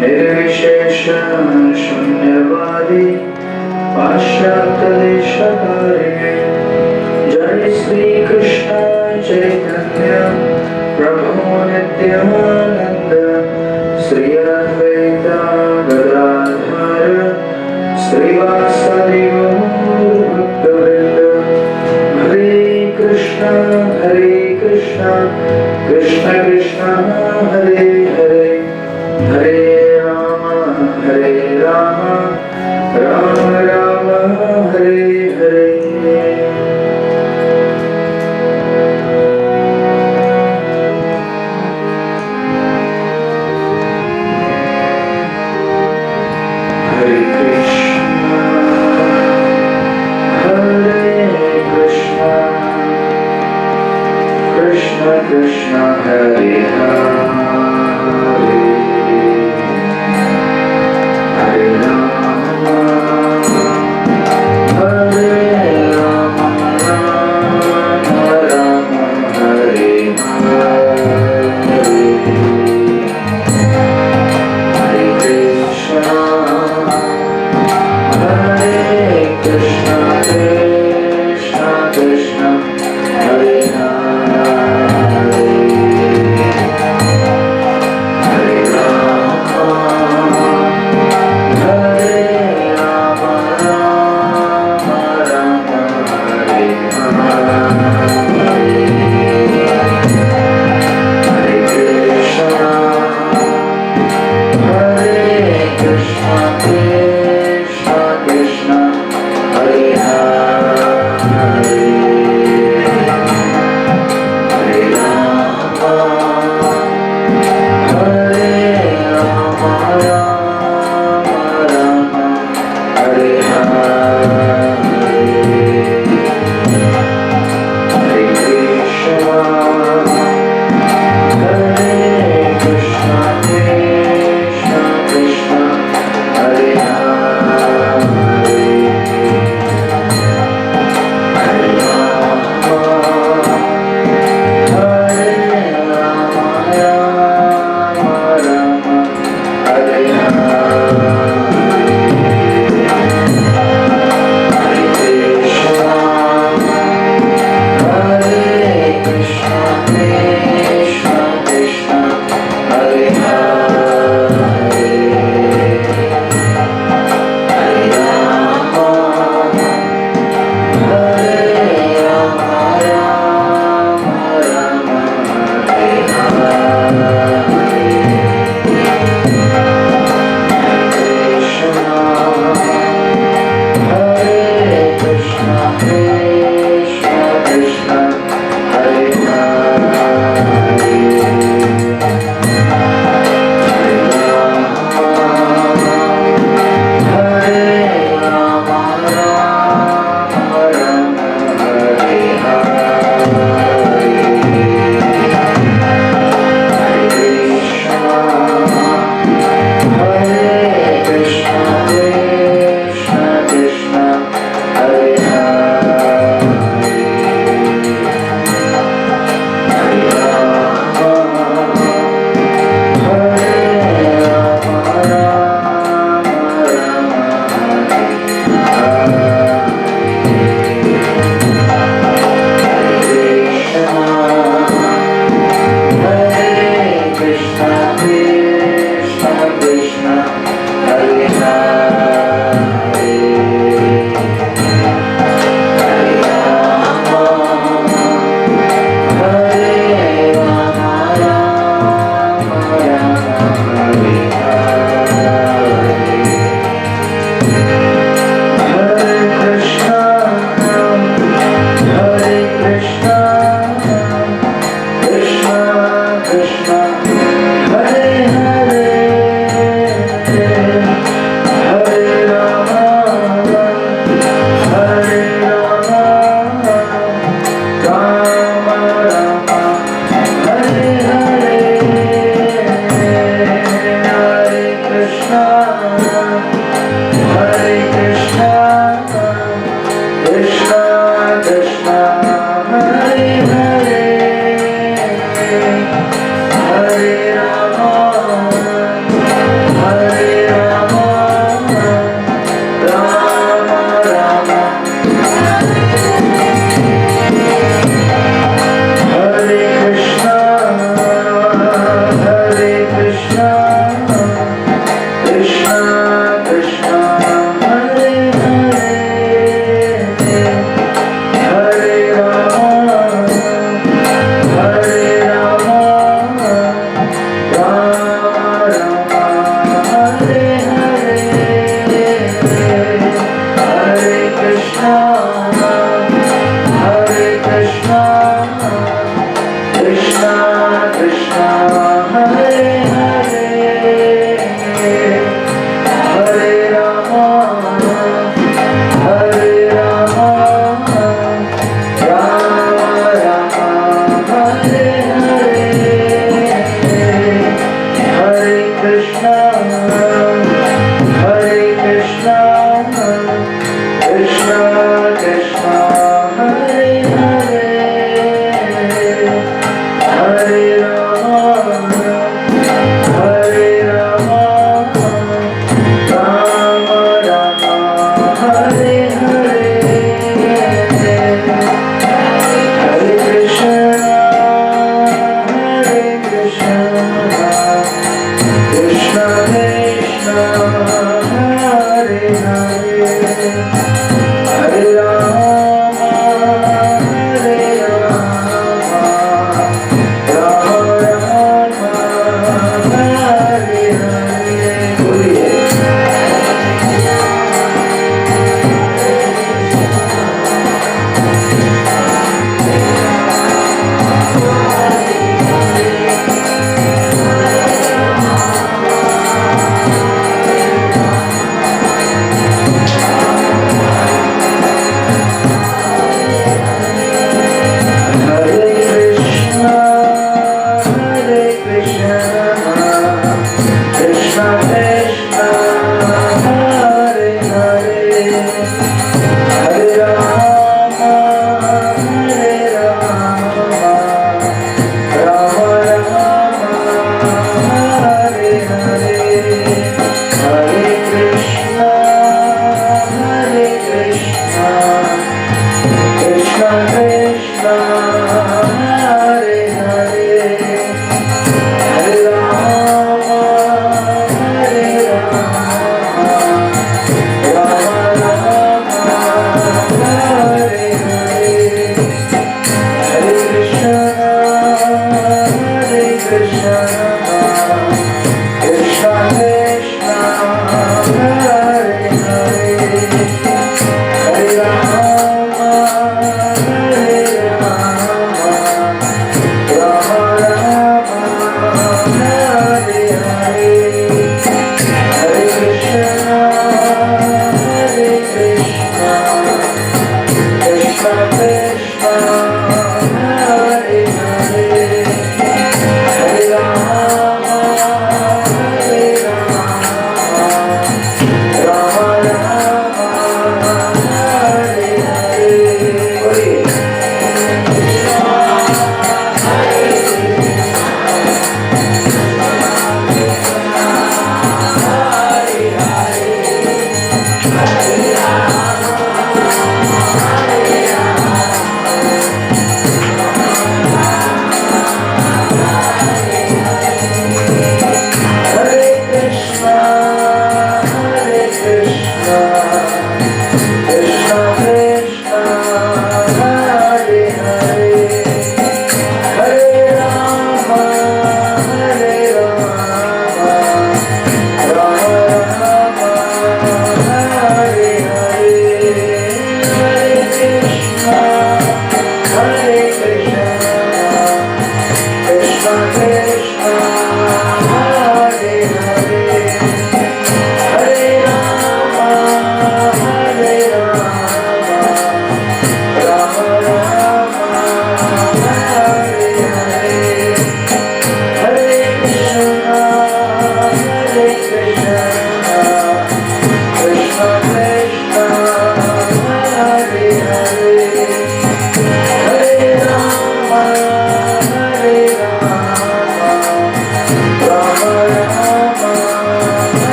निर्विशेष शून्यवादी पाश्चात्यदेशकारिणे जय श्री कृष्ण चैतन्य प्रभु नित्यानंद श्री अद्वैत गदाधर श्रीवासदि भक्तवृंद हरे कृष्ण कृष्ण कृष्ण हरे हरे हरे राम राम राम हरे हरे। हरे कृष्ण कृष्ण कृष्ण हरे हरे हरे राम राम राम हरे हरे हरे कृष्ण कृष्ण कृष्ण हरे हरे हरे राम राम राम हरे हरे हरे कृष्ण कृष्ण हरे हरे हरे राम राम हरे हरे हरे कृष्ण कृष्ण कृष्ण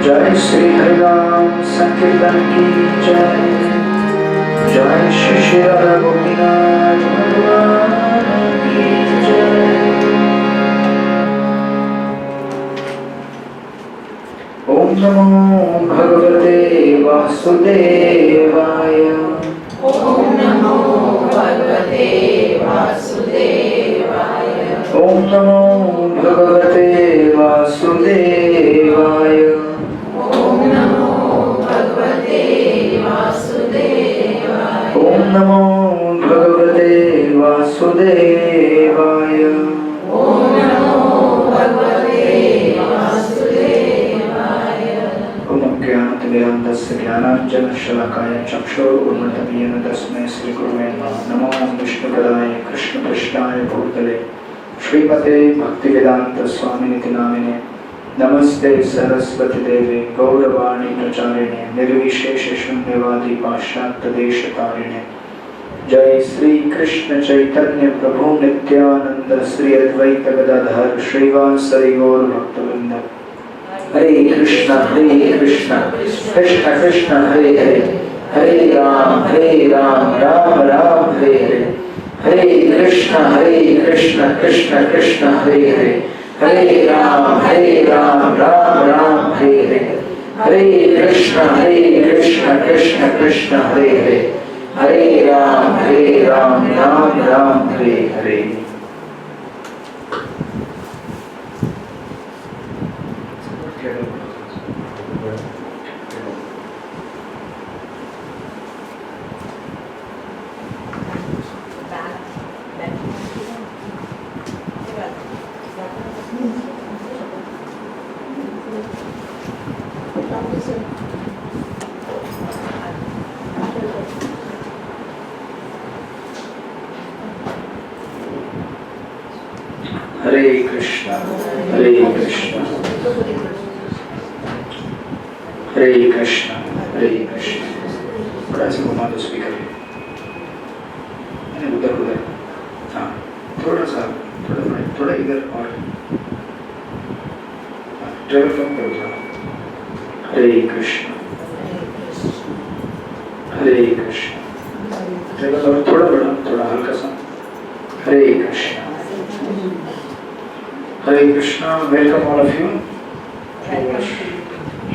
जय श्री हरिनाम संकीर्तन की जय। जय श्री श्री राधा गोपीनाथ भगवान की जय। ओम नमो भगवते वासुदेवाय। ओम नमो भगवते वासुदेवाय। ओम नमो भगवते वासुदेवाय। ओम नमो भगवते वासुदेवाय। ओम नमो भगवते वासुदेवाय। ओम नमो भगवते वासुदेवाय। ओम ज्ञानतिमिरान्धस्य ज्ञानाञ्जनशलाकाय चक्षुरुन्मिलितं येन तस्मै श्रीगुरुवे नमः। नमो विष्णुपदाय कृष्णपृष्ठाय भूतले श्रीमते भक्तिवेदान्त स्वामिनिति नामिने। नमस्ते सरस्वती देवे गौरवाणी प्रचारिणे निर्विशेष शून्यवादी पाश्चात्य देशतारिणे। जय श्री कृष्ण चैतन्य प्रभु नित्यानंद श्री अद्वैत गदाधर श्रीवासरि गौर भक्तवृंद। हरे कृष्ण कृष्ण कृष्ण हरे हरे, हरे राम राम राम हरे हरे। हरे कृष्ण कृष्ण कृष्ण हरे हरे, हरे राम राम राम हरे हरे। हरे कृष्ण कृष्ण कृष्ण हरे हरे, हरे राम राम राम हरे हरे। हरे कृष्ण हरे कृष्ण हरे कृष्ण हरे कृष्ण। थोड़ा सा घुमा दो स्पीकर, उधर उधर, हाँ थोड़ा सा, थोड़ा इधर और ट्रेवल कम करो थोड़ा। हरे कृष्ण हरे कृष्ण। ट्रेवल और थोड़ा बड़ा, थोड़ा हल्का सा। हरे कृष्ण हरे Krishna. Welcome all of you to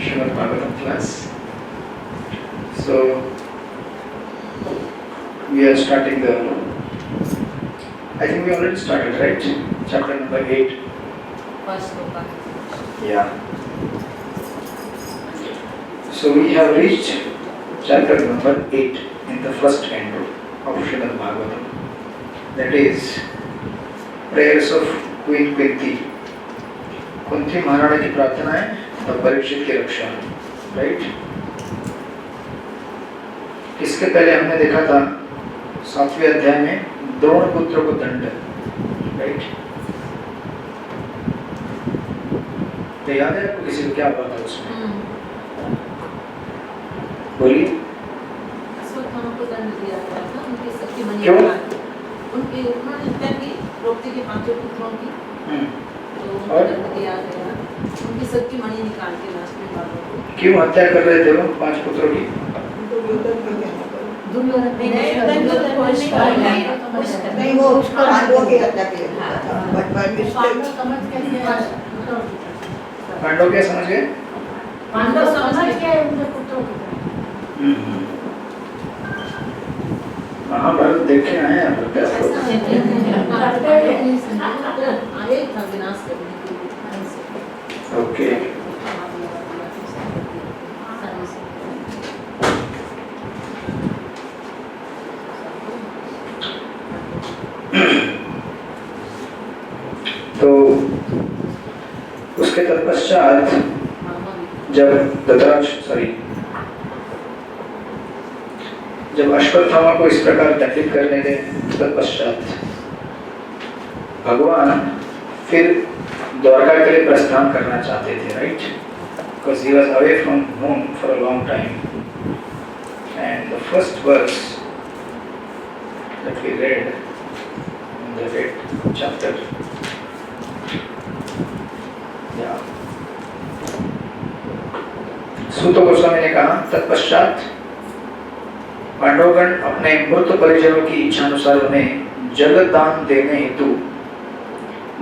Srimad Bhagavatam class. So we we are starting the, I think we already started, right? Chapter number 8. First sloka. Yeah. So we have reached chapter number 8 in the first canto of Srimad Bhagavatam. That is prayers of Queen Kunti. Kunti महारानी की प्रार्थना है और परीक्षित की रक्षा, right? इसके पहले हमने देखा था 7वें अध्याय में द्रोण पुत्र को दंड, राइट? तो याद है आपको किसी को क्या हुआ था उसमें? बोलिए। अश्वत्थामा को दंड दिया गया था उनकी सखी मणि क्यों? उनकी उन्होंने हत्या की द्रौपदी के 5 पुत्रों की, तो उनको दंड दिया गया। उनकी सखी मणि निकाल के लास्ट में बालों को। क्यों हत्या कर रहे थे वो 5 पुत्रों की? दुर्योधन नहीं, वो उसका पांडवों की हत्या की था, बट बाय मिस्टेक पांडव क्या समझ गए? पांडव समझ के उनके पुत्रों को महाभारत देखे आए हैं आप क्या? आए था विनाश करने के लिए। ओके। तो उसके तत्पश्चात जब अश्वत्थामा को इस प्रकार दंडित करने के तत्पश्चात भगवान फिर द्वारका के लिए प्रस्थान करना चाहते थे, right? Because he was away from home for a long time. And the first verse that we read in the 8th chapter, yeah. सूत गोस्वामी ने कहा, तत्पश्चात पांडवगण अपने मृत परिजनों की इच्छा अनुसार उन्हें जलदान देने हेतु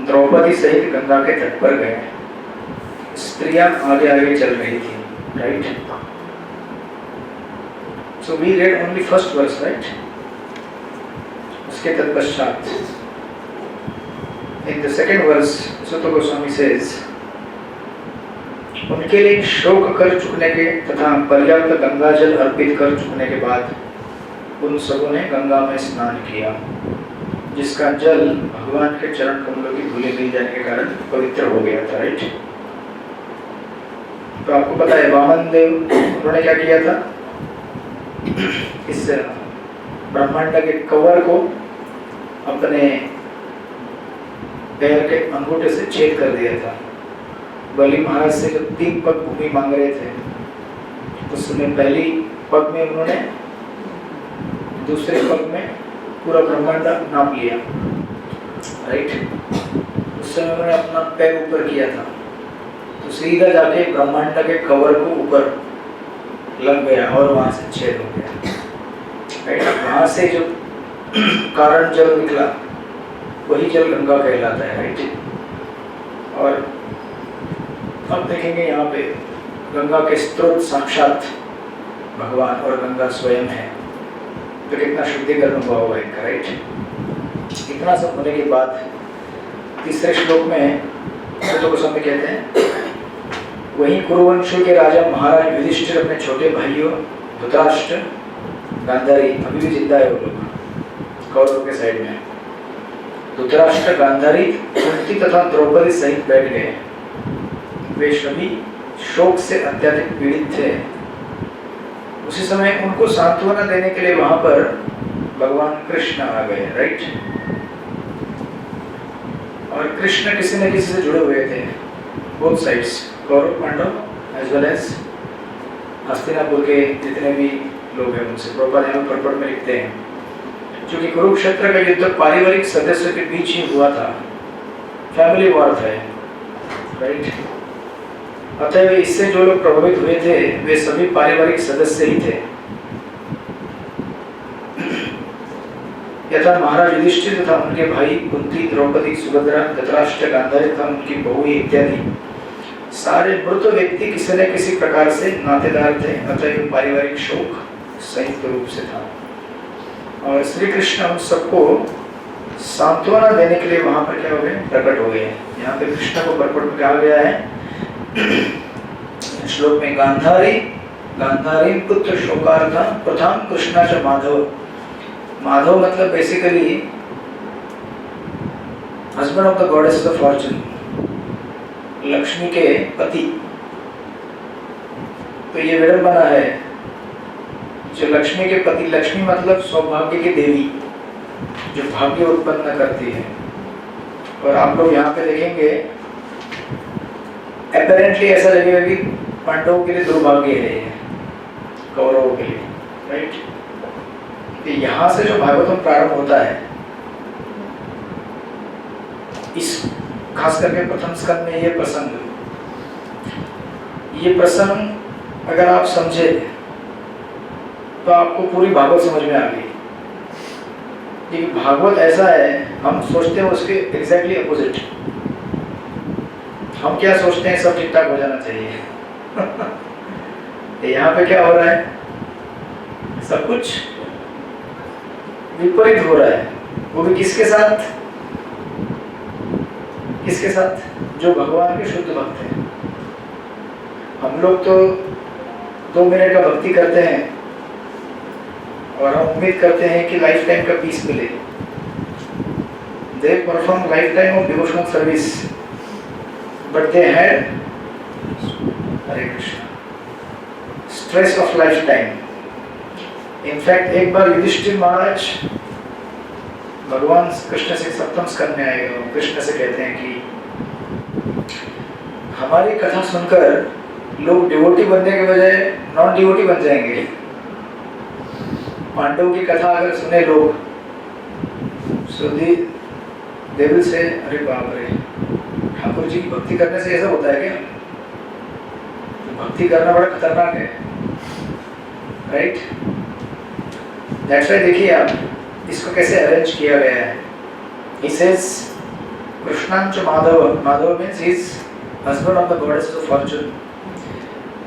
द्रौपदी सहित गंगा के तट पर गए। स्त्रियां आगे आगे चल रही थी, right? So we read only first verse, right? उसके तत्पश्चात in the second verse Suta Goswami says, उनके लिए शोक कर चुकने के तथा पर्याप्त गंगा जल अर्पित कर चुकने के बाद उन सबों ने गंगा में स्नान किया, जिसका जल भगवान के चरण कमलों की धूली मिल जाने के कारण पवित्र हो गया था, राइट? तो आपको पता है वामन देव उन्होंने क्या किया था? इस ब्रह्मांड के कवर को अपने पैर के अंगूठे से छेद कर दिया था। बलि महाराज से जब 3 पग भूमि मांग रहे थे, उस समय पहली पग में उन्होंने दूसरे पग में पूरा ब्रह्मांड नाप लिया, राइट? उस समय उन्होंने अपना पैर ऊपर किया था, तो सीधा जाके ब्रह्मांड के कवर को ऊपर लग गया और वहां से छेद हो गया, राइट? वहां से जो कारण जल निकला वही जल गंगा कहलाता है, राइट? और अब देखेंगे यहाँ पे गंगा के स्रोत साक्षात भगवान और गंगा स्वयं है, तो कितना शुद्धिकरण हुआ होगा इनका, राइट? इतना सब होने के बाद तीसरे श्लोक में सूत गोस्वामी कहते हैं, वहीं कुरुवंश के राजा महाराज युधिष्ठिर अपने छोटे भाइयों धृतराष्ट्र, गांधारी, अभी भी जिंदा है वो लोग कौरवों के साइड में, धृतराष्ट्र, गांधारी, कुंती तथा द्रौपदी सहित बैठ गए। वे सभी शोक से अत्यधिक पीड़ित थे। उसी समय उनको सांत्वना देने के लिए वहां पर भगवान कृष्ण आ गए, राइट? और कृष्ण किसी न किसी से जुड़े हुए थे, both sides, Kaurava Pandava as well as Hastinapur के जितने भी लोग हैं उनसे। प्रभुपाद यहाँ परपट में लिखते हैं, क्योंकि कुरुक्षेत्र का युद्ध पारिवारिक सदस्यों के बीच ही हुआ था, फैमिली वॉर था, राइट? अतः इससे जो लोग प्रभावित हुए थे वे सभी पारिवारिक सदस्य ही थे। यथा महाराज युधिष्ठिर तथा उनके भाई कुंती, द्रौपदी, सुभद्रा, धृतराष्ट्र, गांधारी तथा उनकी बहू इत्यादि सारे मृत व्यक्ति किसी न किसी प्रकार से नातेदार थे, अतः पारिवारिक शोक संयुक्त रूप से था। और श्री कृष्ण उन सबको सांत्वना देने के लिए वहां पर क्या हो गए, प्रकट हो गए। यहाँ पे कृष्ण को प्रकट कहा गया है श्लोक में, गांधारी पुत्र शोकार्ता प्रथम कृष्णा च माधव। माधव मतलब basically husband of the goddess of Fortune, Lakshmi के पति। तो ये विडंबना है, जो लक्ष्मी के पति, लक्ष्मी मतलब सौभाग्य की देवी, जो भाग्य उत्पन्न करती है। और आप लोग यहाँ पे देखेंगे अपेरेंटली ऐसा लगेगा कि पांडवों के लिए दुर्भाग्य है ये, कौरवों के लिए, राइट। तो यहाँ से जो भागवतम प्रारंभ होता है, इस खास करके प्रथम स्कंद में ये प्रसंग अगर आप समझे तो आपको पूरी भागवत समझ में आ गई। लेकिन भागवत ऐसा है, हम सोचते हैं उसके एग्जैक्टली अपोजिट। हम क्या सोचते हैं, सब ठीक ठाक हो जाना चाहिए। यहाँ पे क्या हो रहा है, सब कुछ विपरीत हो रहा है। वो भी किसके साथ, किसके साथ? जो भगवान के शुद्ध भक्त हैं। हम लोग तो 2 मिनट का भक्ति करते हैं और हम उम्मीद करते हैं कि लाइफ टाइम का पीस मिले। They perform lifetime of devotional service, but they had Hare Krishna stress of lifetime. In fact, एक बार युधिष्ठिर महाराज भगवान कृष्ण से सप्तम स्कंद में आए, कृष्ण से कहते हैं कि हमारी कथा सुनकर लोग डिवोटी बनने के बजाय नॉन डिवोटी बन जाएंगे। पांडवों की कथा अगर सुने लोग, दे विल से अरे बाप रे, ठाकुर जी की भक्ति करने से ऐसा होता है क्या? तो भक्ति करना बड़ा खतरनाक है, राइट। दैट्स व्हाई देखिए आप इसको कैसे अरेंज किया गया है। He says कृष्णांच Madhav, Madhav means he is husband of the goddess of fortune,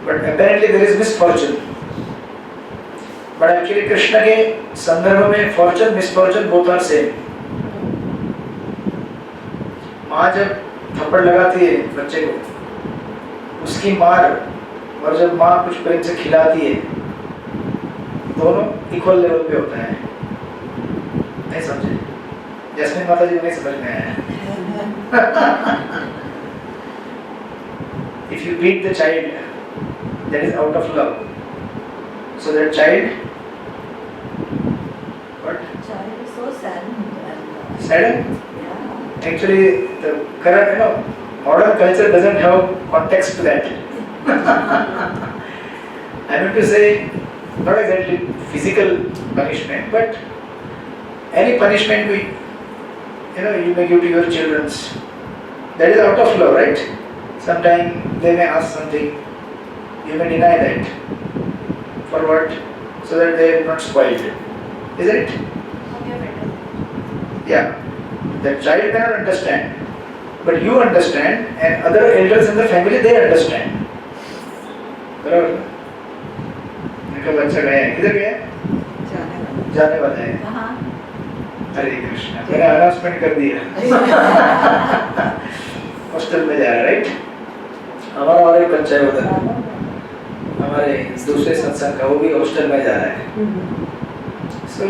but apparently there is misfortune. But actually Krishna के संदर्भ में fortune misfortune both are same. माँ जब थप्पड़ लगाती है बच्चे को, उसकी मार, और जब माँ कुछ प्रेम से खिलाती है, दोनों इक्वल लेवल पे होता है। नहीं समझे? जैस्मिन माता जी को नहीं समझ में आया। If you beat the child, that is out of love. So that child, what? Child is so sad. Saddened? Actually, the current, modern culture doesn't have context to that. I mean to say, not exactly physical punishment, but any punishment you may give to your children, that is out of love, right? Sometimes they may ask something, you may deny that. For what? So that they are not spoiled. Isn't it? Yeah. The child cannot understand, but you understand, and other elders in the family, they understand. बराबर? इनका बच्चा गया है, किधर गया? जाने वाला है। हरे कृष्णा, मैंने अनाउंसमेंट कर दिया। हॉस्टल में जा रहा है, राइट? हमारा और एक बच्चा है उधर, हमारे दूसरे सत्संग का, वो भी हॉस्टल में जा रहा है। So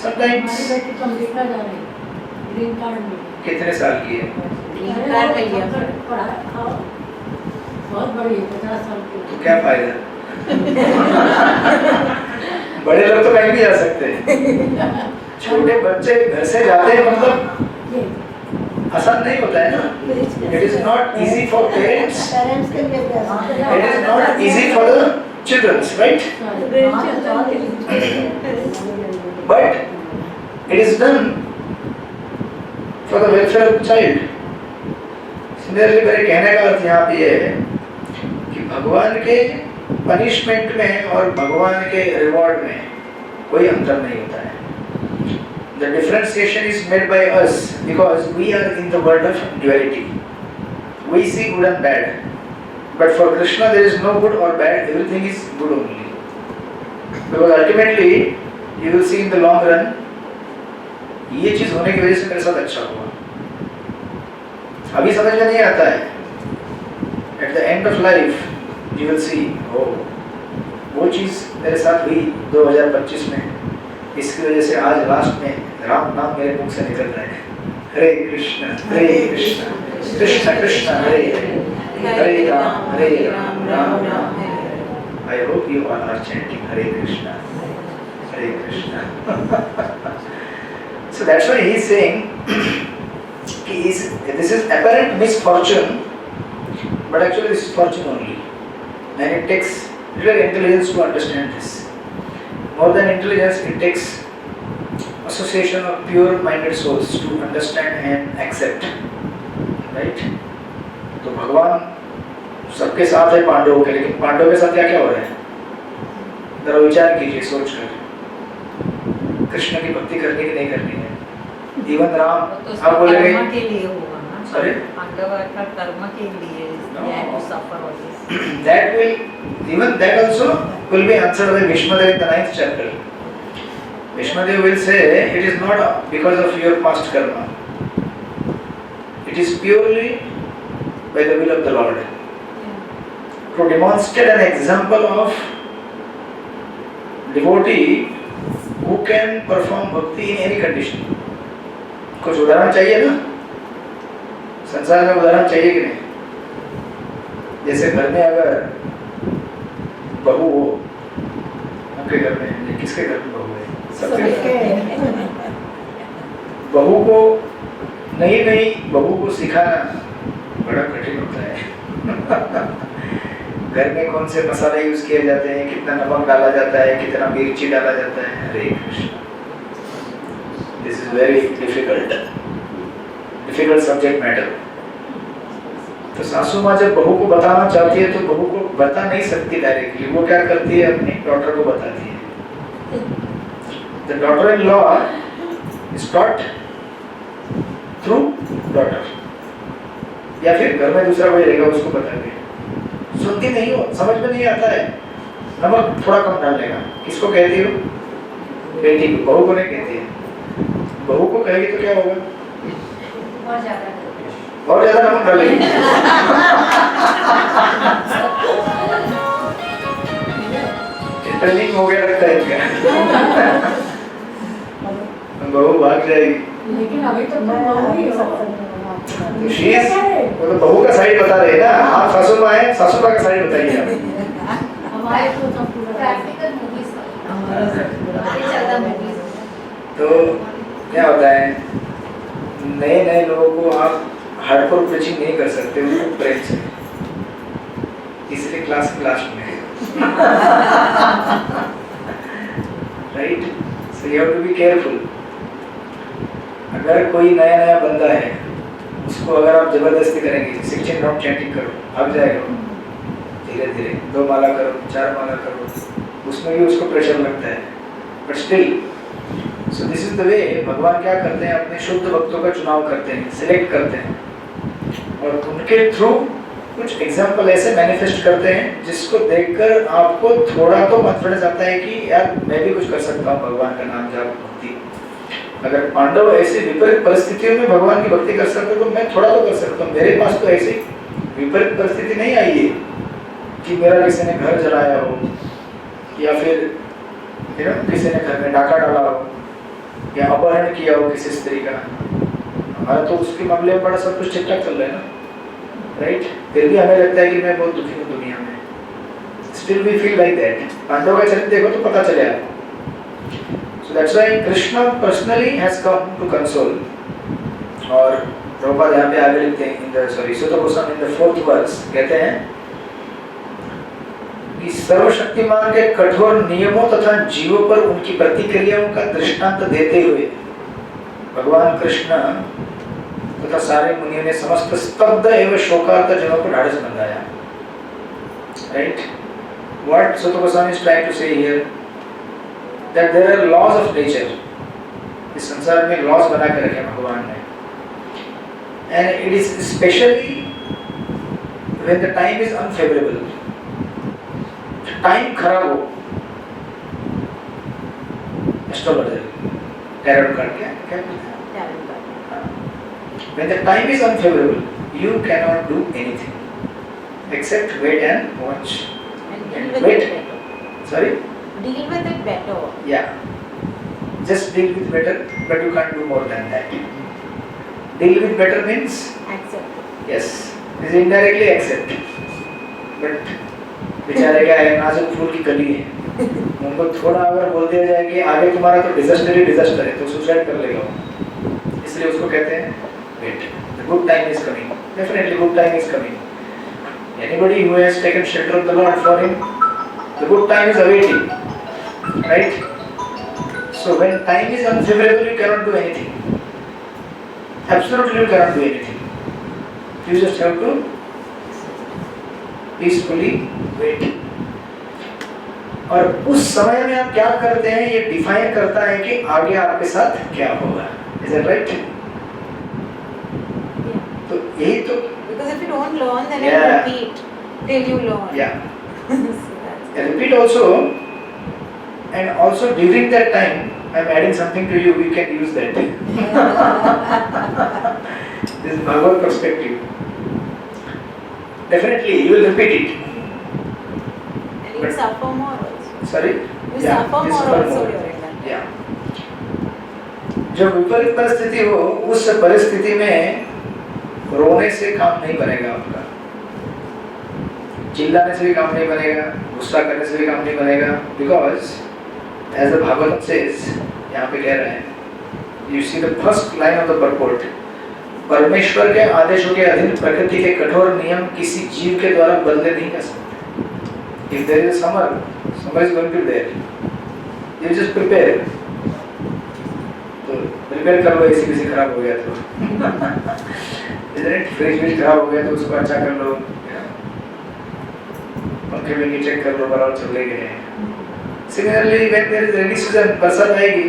sometimes अमेरिका जा रही है, ग्रीन कार्ड में। कितने साल की है? ग्रीन कार्ड का लिया बहुत बड़ी है, 50 साल की। तो क्या फायदा? बड़े लोग तो कहीं भी जा सकते हैं, छोटे बच्चे घर से जाते हैं, मतलब आसान नहीं होता है ना। It is not easy for parents. Parents के लिए It is not easy for the children, right? But it is done for the welfare of the child. Similarly, मेरे कहने का अर्थ यहाँ पे ये है कि भगवान के पनिशमेंट में और भगवान के रिवॉर्ड में कोई अंतर नहीं होता है। The differentiation is made by us because we are in the world of duality. We see good and bad, but for Krishna there is no good or bad. Everything is good only. Because ultimately you will see in the long run, ये चीज होने की वजह से मेरे साथ अच्छा हुआ। अभी समझ में नहीं आता है, at the end of life you will see, oh, वो चीज मेरे साथ हुई 2025 में, इसकी वजह से आज लास्ट में राम नाम मेरे मुख से निकल रहा है, Hare Krishna Krishna Krishna Hare Hare Ram Ram Ram. I hope you all are chanting Hare Krishna, Hare Krishna. So that's why he is saying, this is apparent misfortune, but actually this is fortune only. And it takes real intelligence to understand this. More than intelligence, it takes association of pure-minded souls to understand and accept. Right? तो भगवान सबके साथ है पांडवों के, लेकिन पांडवों के साथ क्या क्या हो रहा है? जरा विचार कीजिए सोचकर, कृष्ण की भक्ति करनी कि नहीं करनी है? इवन राम आप बोलेंगे कर्म के लिए होगा ना, Sorry? पांडव का कर्म के लिए सफर होती है। that will, even that also will be answered by Bhishmadev in the 9th chapter. Bhishmadev will say it is not because of your past karma, it is purely by the will of the Lord. To demonstrate an example of devotee who can perform bhakti in any condition. कुछ उदाहरण चाहिए ना? संसार में उदाहरण चाहिए कि नहीं? जैसे घर में अगर बहू हो, आपके घर में, किसके घर में बहू है? सबके घर में। बहू को नई बहू को सिखाना बड़ा कठिन होता है। घर में कौन से मसाले यूज किए जाते हैं, कितना नमक डाला जाता है, कितना मिर्ची डाला जाता है, Hare Krishna. This is very difficult subject matter. तो सासू माँ जब बहू को बताना चाहती है तो बहू को बता नहीं सकती डायरेक्टली, वो क्या करती है, अपनी डॉटर को बताती है। The daughter in law is taught through daughter, या फिर घर में दूसरा कोई रहेगा उसको बताते। सुनती नहीं हो, समझ में नहीं आता है, नमक थोड़ा कम डालने का। किसको कहती हो? बेटी को, बहू को नहीं कहती है। बहू को कहेगी तो क्या होगा? और ज्यादा नमक डालेगी। ट्रेनिंग हो गया लगता है इनका। बहू भाग जाएगी। लेकिन अभी तो बहू ही हो। वो तो बहू का साइड बता रहे हैं ना, आप सासू माँ है, सासू माँ का साइड बताइए आप। हमारे तो सब पूरा प्रैक्टिकल मूवीज ज्यादा मूवीज। तो क्या होता है, नए लोगों को आप हार्डकोर प्रीचिंग नहीं कर सकते, उनको प्रेम से, इसलिए क्लास लास्ट में है। Right, so you have to be careful. अगर कोई नया बंदा है, उसको अगर आप जबरदस्ती करेंगे, 16 राउंड चैंटिंग करो, भाग जाएगा। धीरे धीरे 2 माला करो, 4 माला करो, उसमें भी उसको प्रेशर लगता है, but still. So this is the way भगवान क्या करते हैं, अपने शुद्ध भक्तों का चुनाव करते हैं, सिलेक्ट करते हैं, और उनके थ्रू कुछ एग्जाम्पल ऐसे मैनिफेस्ट करते हैं जिसको देखकर आपको थोड़ा तो कॉन्फिडेंस आता है कि यार मैं भी कुछ कर सकता हूँ भगवान का नाम जाप भक्ति। अगर पांडव ऐसी विपरीत परिस्थितियों में भगवान की भक्ति कर सकते तो मैं थोड़ा तो कर सकता हूँ। मेरे पास तो ऐसी विपरीत परिस्थिति नहीं आई है कि मेरा किसी ने घर जलाया हो, या फिर किसी ने घर में डाका डाला हो, या अपहरण किया हो किसी स्त्री का। हमारा तो उसके मामले में बड़ा सब कुछ ठीक ठाक चल रहा है ना, राइट? फिर भी हमें लगता है कि मैं बहुत दुखी हूँ दुनिया में। Still we feel like that. Pandava का चरित्र देखो तो पता चले आपको। So that's why Krishna personally has come to console. और प्रभुपाद यहाँ पे आगे लिखते हैं, सुत Goswami in the 4th verse कहते हैं कि सर्वशक्तिमान के कठोर नियमों तथा जीवों पर उनकी प्रतिक्रियाओं का दृष्टांत देते हुए भगवान कृष्ण तथा सारे मुनियों ने समस्त स्तब्ध एवं शोकार्त जनों को ढाढ़स बंधाया। Right? What Suta Goswami is trying to say here? That there are laws of nature. इस संसार में laws बना के रखे भगवान ने, and it is especially when the time is unfavorable. Time खराब हो, एस्ट्रोलॉजर, टैरोट कार्ड क्या क्या बोलते हैं? टैलेंट का When the time is unfavorable, you cannot do anything except wait and watch. and And deal with wait. it better. Sorry? Deal with it better. Yeah. Just deal with better, but you can't do more than that. Deal with better means Accept. yes, is indirectly accept. But बेचारे क्या है, नाजुक फूल की कली है, उनको थोड़ा अगर बोल दिया जाए कि आगे तुम्हारा तो डिजास्टर ही डिजास्टर है तो सुसाइड कर लेगा वो, इसलिए उसको कहते हैं wait, the good time is coming, definitely good time is coming. Anybody who has taken shelter of the Lord, for him the good time is awaiting, right? So when time is unfavorable, you cannot do anything, absolutely you cannot do anything. You just have to peacefully wait. और उस समय में आप क्या करते हैं ये define करता है कि आगे आपके साथ क्या होगा. Is that right? तो यही तो Because if you don't learn, then Yeah. you repeat till you learn. yeah. So that's And repeat also, and also during that time, I'm adding something to you. We can use that. This is Bhagavad perspective. Definitely, you will repeat it. and you But- suffer more also. Sorry. You Yeah, suffer you more suffer also more. during that. Yeah. जब विपरीत परिस्थिति हो, उस परिस्थिति में रोने से काम नहीं बनेगा आपका, चिल्लाने से भी काम नहीं बनेगा, गुस्सा करने से भी काम नहीं बनेगा, because as the Bhagavatam says, यहाँ पे कह रहा है, you see the first line of the purport, परमेश्वर के आदेशों के अधीन प्रकृति के कठोर नियम किसी जीव के द्वारा बदले नहीं कर सकते. If there is a summer is going to be there. You just prepare. तो प्रिपेयर कर लो, एसी किसी खराब हो गया तो फ्रिज भी खराब हो गया तो उसको अच्छा कर लो, पंखे में चेक कर लो बराबर चल रहे हैं. Similarly, when there is rainy season, बरसात आएगी,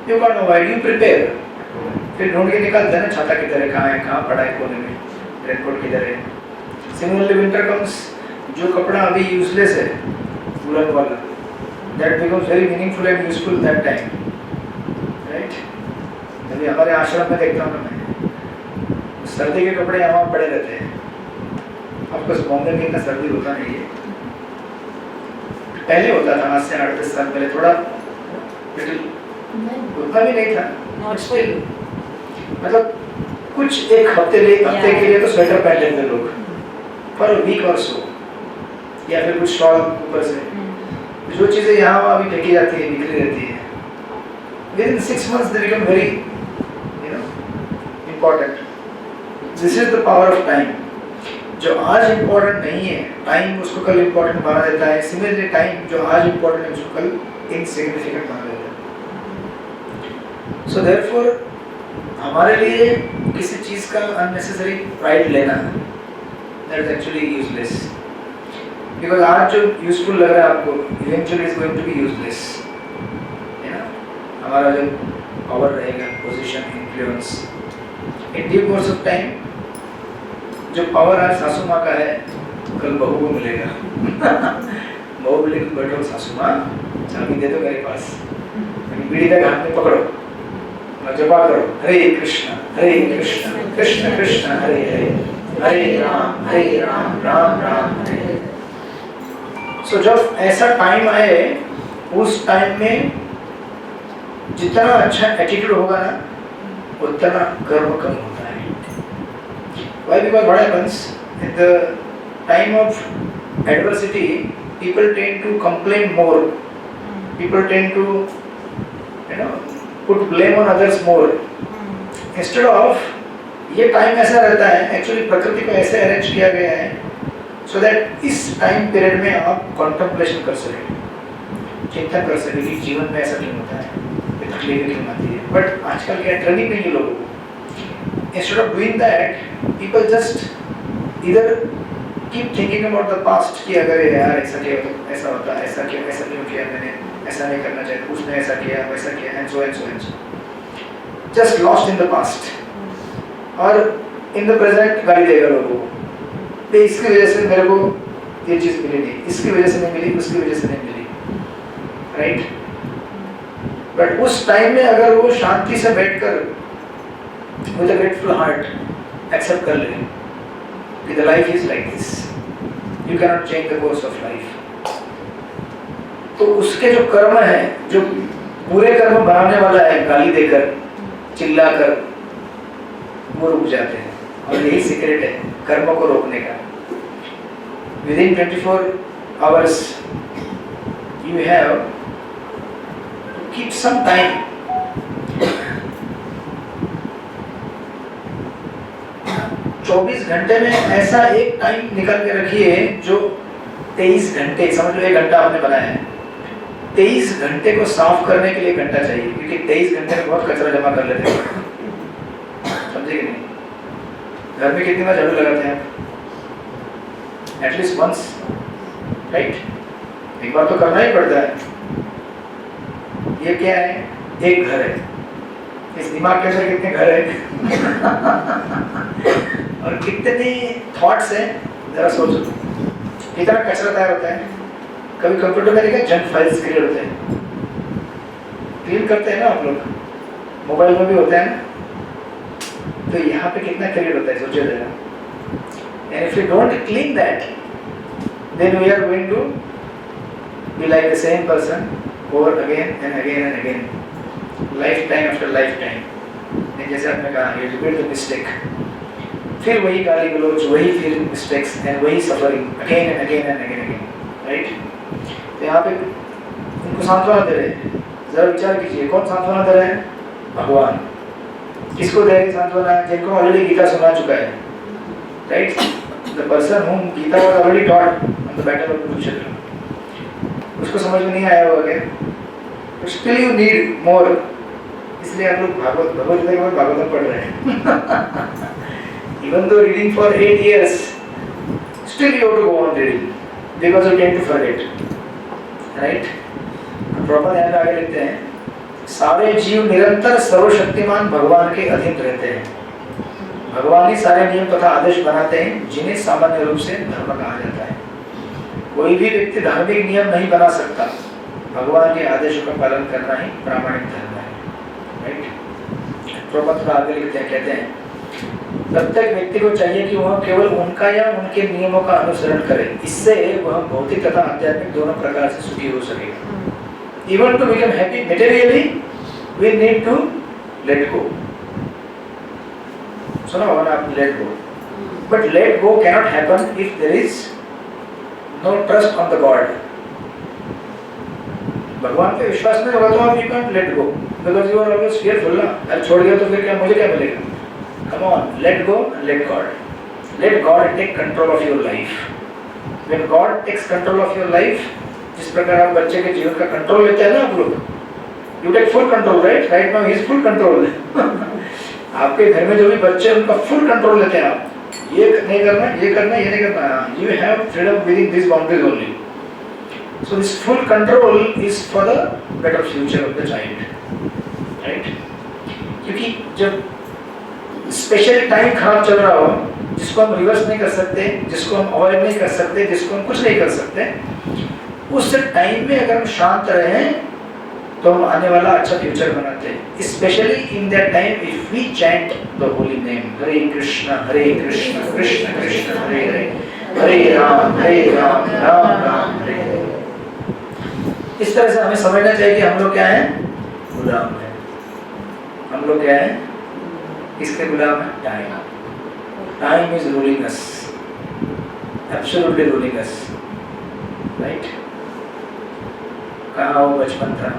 you can't avoid, you prepare. फिर ढूंढ के निकालते हैं ना, छाता किधर है, कहाँ पड़ा है कोने में, रेनकोट किधर है. Similarly, winter comes, जो कपड़ा अभी यूजलेस है, वूलन वाला, that becomes very meaningful and useful that time. Right? अभी हमारे आश्रम में देखता हूँ मैं, सर्दी के कपड़े यहाँ पड़े रहते हैं. आपको बॉम्बे में इतना सर्दी होता नहीं है, पहले होता था, आज से 8-10 साल पहले थोड़ा उतना भी नहीं था. Not for you. मतलब कुछ एक हफ्ते के लिए तो स्वेटर पहन लेते लोग, पर वीक और सो, या फिर कुछ शॉल ऊपर से, जो चीजें यहाँ वहाँ भी फेंकी जाती है, बिखरी रहती है. Within 6 months they become very, important. This is the power of time. जो आज important नहीं है, time उसको कल important बना देता है. Similarly, time जो आज important है उसको कल insignificant बना देता है. So therefore, हमारे लिए किसी चीज का unnecessary pride लेना, that is actually useless. Because आज जो useful लग रहा है आपको, eventually is going to be useless. हमारा जो पावर रहेगा, position, influence, in due course of time, जो पावर आज सासू माँ का है कल बहू को मिलेगा. बहू बोलेगी बैठो सासू माँ, चाबी दे दो मेरे पास, बीड़ी का हाथ में पकड़ो और जपा करो, हरे कृष्ण कृष्ण कृष्ण हरे हरे, हरे राम राम राम हरे. सो जब ऐसा टाइम आए, उस टाइम में जितना अच्छा एटीट्यूड होगा ना, उतना गर्व कम होता है. Why? Because what happens in the time of adversity, people tend to complain more. People tend to, put blame on others more. Instead of, ये टाइम ऐसा रहता है, एक्चुअली प्रकृति को ऐसे अरेंज किया गया है, so that इस टाइम पीरियड में आप contemplation कर सकें, चिंतन कर सकें कि जीवन में ऐसा क्यों होता है, तकलीफें क्यों आती है. बट आजकल क्या ट्रेनिंग नहीं है लोगों को. Instead of doing that, people just either keep thinking about the past कि अगर यार ऐसा किया तो ऐसा होता, ऐसा क्यों किया मैंने, ऐसा नहीं करना चाहिए, उसने ऐसा किया, वैसा किया, and so and so and so. Just lost in the past. और in the present गाली देगा लोगों को, इसकी वजह से मेरे को ये चीज़ मिली नहीं, इसकी वजह से नहीं मिली, उसकी वजह से नहीं मिली. Right? बट उस टाइम में अगर वो शांति से बैठकर with a grateful heart accept कर ले कि the life is like this, you can not change the course of life, तो उसके जो कर्म है, जो बुरे कर्म बनाने वाला है गाली देकर चिल्लाकर, वो रुक जाते हैं। और यही सीक्रेट है कर्म को रोकने का। Within 24 hours you have to keep some time. चौबीस घंटे में ऐसा एक टाइम निकाल के रखिए जो 23 घंटे, समझ लो 1 घंटा आपने बनाया है, 23 घंटे को साफ करने के लिए 1 घंटा चाहिए, क्योंकि 23 घंटे में बहुत कचरा जमा कर लेते हैं, समझे कि नहीं? घर में कितनी बार झाड़ू लगाते हैं आप? At least once, right? एक बार तो करना ही पड़ता है। ये क्या है? एक घर है। इस दिमाग के अंदर कितने घर है और कितने थॉट्स हैं, जरा सोचो। कितना कचरा तैयार होता है। कभी कंप्यूटर में देखा जंक फाइल्स क्रिएट होते हैं, क्लीन करते हैं ना आप लोग, मोबाइल में भी होता है ना, तो यहाँ पे कितना क्रिएट होता है, सोचो जरा। And if you don't clean that, then we are going to be like the same person over again and again and again, lifetime after lifetime. जैसे आपने कहा, you repeat the mistake, फिर वही गाली गलौज, वही फिर mistakes and वही suffering again and again and again, right? तो यहाँ पे उनको सांत्वना दे रहे हैं। जरा विचार कीजिए, कौन सांत्वना दे रहे हैं? भगवान। किसको दे रहे सांत्वना? जिनको ऑलरेडी गीता सुना चुका है, right? The person whom Gita was already taught on the battle of Kurukshetra, उसको समझ में नहीं आया होगा क्या? But still you need more, इसलिए आप लोग भगवत गीता के बाद भागवतम पढ़ रहे हैं। Even though reading for 8 years, still you have to go on reading because you tend to forget, right? Proper यहाँ पे आगे लिखते हैं, सारे जीव निरंतर सर्वशक्तिमान भगवान के अधीन रहते हैं। भगवान ही सारे नियम तथा आदेश बनाते हैं, जिन्हें सामान्य रूप से धर्म कहा जाता है। कोई भी व्यक्ति धार्मिक नियम नहीं बना सकता, भगवान के आदेशों का पालन करना ही प्रामाणिक धर्म है, राइट? प्रॉपर आगे लिखते हैं, कहते हैं प्रत्येक व्यक्ति को चाहिए कि वह केवल उनका या उनके नियमों का अनुसरण करे, इससे वह भौतिक तथा आध्यात्मिक दोनों प्रकार से सुखी हो सकेगा। Even to become happy materially, we need to let go. सुना होगा ना आप, let go. But let go cannot happen if there is no trust on the God. भगवान पे विश्वास नहीं होगा तो आप you can't let go because you are always fearful ना। अरे छोड़ दिया तो फिर क्या, मुझे क्या मिलेगा? Come on, let go and let God. Let God take control of your life. When God takes control of your life, जिस प्रकार आप बच्चे के जीवन का कंट्रोल लेते हैं ना आप लोग, you take full control, right? Right now he is full control. आपके घर में जो भी बच्चे हैं उनका फुल कंट्रोल लेते हैं आप, ये नहीं करना, ये करना, ये नहीं करना। You have freedom within these boundaries only. So this full control is for the better future of the child, right? क्योंकि जब स्पेशल टाइम खराब चल रहा हो, जिसको हम रिवर्स नहीं कर सकते, जिसको हम अवॉइड नहीं कर सकते, जिसको हम कुछ नहीं कर सकते, उस टाइम में अगर हम शांत रहें तो हम आने वाला अच्छा फ्यूचर बनाते हैं। Specially in that time if we chant the holy name, Hare Krishna Krishna Krishna Hare Hare, Hare Ram Ram Ram Hare Hare. इस तरह से हमें समझना चाहिए कि हम लोग क्या हैं? गुलाम हैं। हम लोग क्या हैं? किसके गुलाम हैं? Time. Time is ruling us, absolutely ruling us, right? कहाँ वो बचपन था,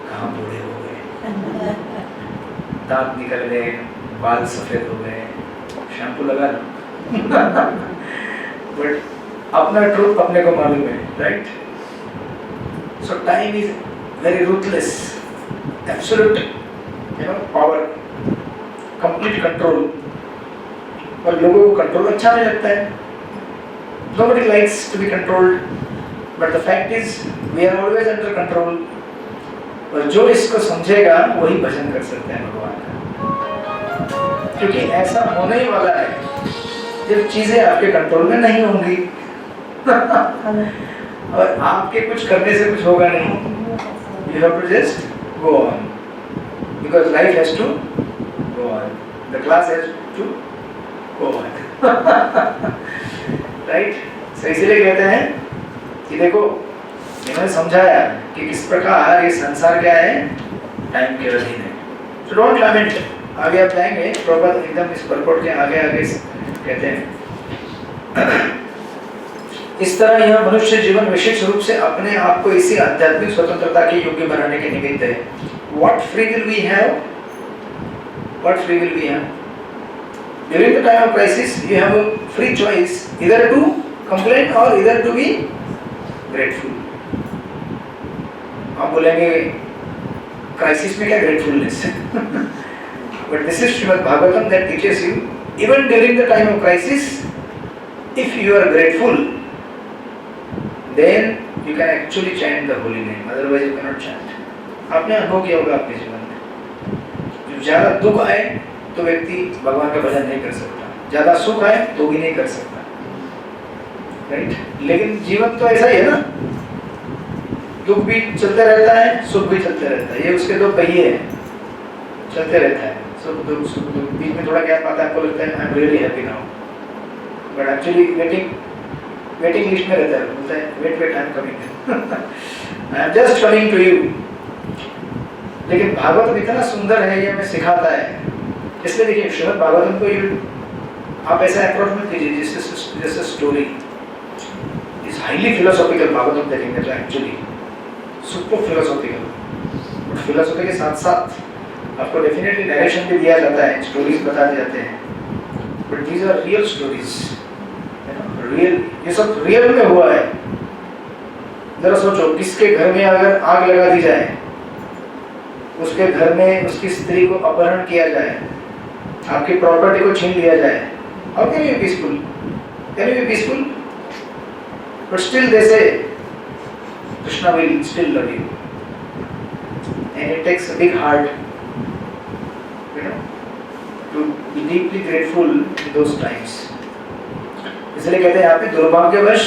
कहाँ बूढ़े हो गए, दांत निकल गए, बाल सफेद हो गए, शैम्पू लगा लो। बट अपना ट्रूथ अपने को मालूम है, right? So time is very ruthless, absolute power, complete control. और लोगों को कंट्रोल अच्छा नहीं लगता है। Nobody likes to be controlled, but the fact is we are always under control. और जो इसको समझेगा वही भजन कर सकते हैं भगवान का, क्योंकि ऐसा होने ही वाला है जब चीजें आपके कंट्रोल में नहीं होंगी और आपके कुछ करने से कुछ होगा नहीं। You have to just go on because life has to go on. The class has to go on. Right? So इसलिए कहते हैं कि देखो इन्होंने समझाया कि किस प्रकार ये संसार क्या है, टाइम के अधीन है. So don't lament. आगे आप जाएंगे प्रॉपर एकदम इस परपोर्ट के आगे कहते हैं इस तरह यह मनुष्य जीवन विशेष रूप से अपने आप को इसी आध्यात्मिक स्वतंत्रता के योग्य बनाने के निमित्त है. What free will we have? What free will we have? During the time of crisis, you have a free choice either to complain or either to be grateful. आप बोलेंगे क्राइसिस में क्या ग्रेटफुलनेस है? But this is Srimad Bhagavatam that teaches you even during the time of crisis, if you are grateful, then you can actually chant the holy name. Otherwise you cannot chant. आपने अनुभव किया होगा अपने जीवन में. जब ज़्यादा दुख आए तो व्यक्ति भगवान का भजन नहीं कर सकता. ज़्यादा सुख आए तो भी नहीं कर सकता. राइट? लेकिन जीवन तो ऐसा ही है ना. दुख भी चलते रहता है, सुख भी चलते रहता है. ये उसके दो पहिए हैं. चलते रहता है. सुख दुख बीच में थोड़ा गैप आता है. आपको लगता है I am really happy now. But actually waiting list में रहता है. बोलता है wait I am coming. I am just coming to you. लेकिन भागवत इतना सुंदर है, ये हमें सिखाता है. इसलिए देखिए श्रीमद् भागवतम को आप ऐसा अप्रोच मत कीजिए जैसे story is highly philosophical. Bhagavatam देखेंगे तो actually super philosophical. But philosophy के साथ साथ आपको डेफिनेटली डायरेक्शन भी दिया जाता है, स्टोरीज बता दिए जाते हैं. But these are real stories. Real, ये सब रियल में हुआ है. जरा सोचो किसके घर में अगर आग लगा दी जाए, उसके घर में उसकी स्त्री को अपहरण किया जाए, आपकी प्रॉपर्टी को छीन लिया जाए, how can you be peaceful? Can you be peaceful? But still they से Krishna will still love you, and it takes a big heart, to be deeply grateful in those times. इसलिए कहते हैं यहाँ पे दुर्भाग्यवश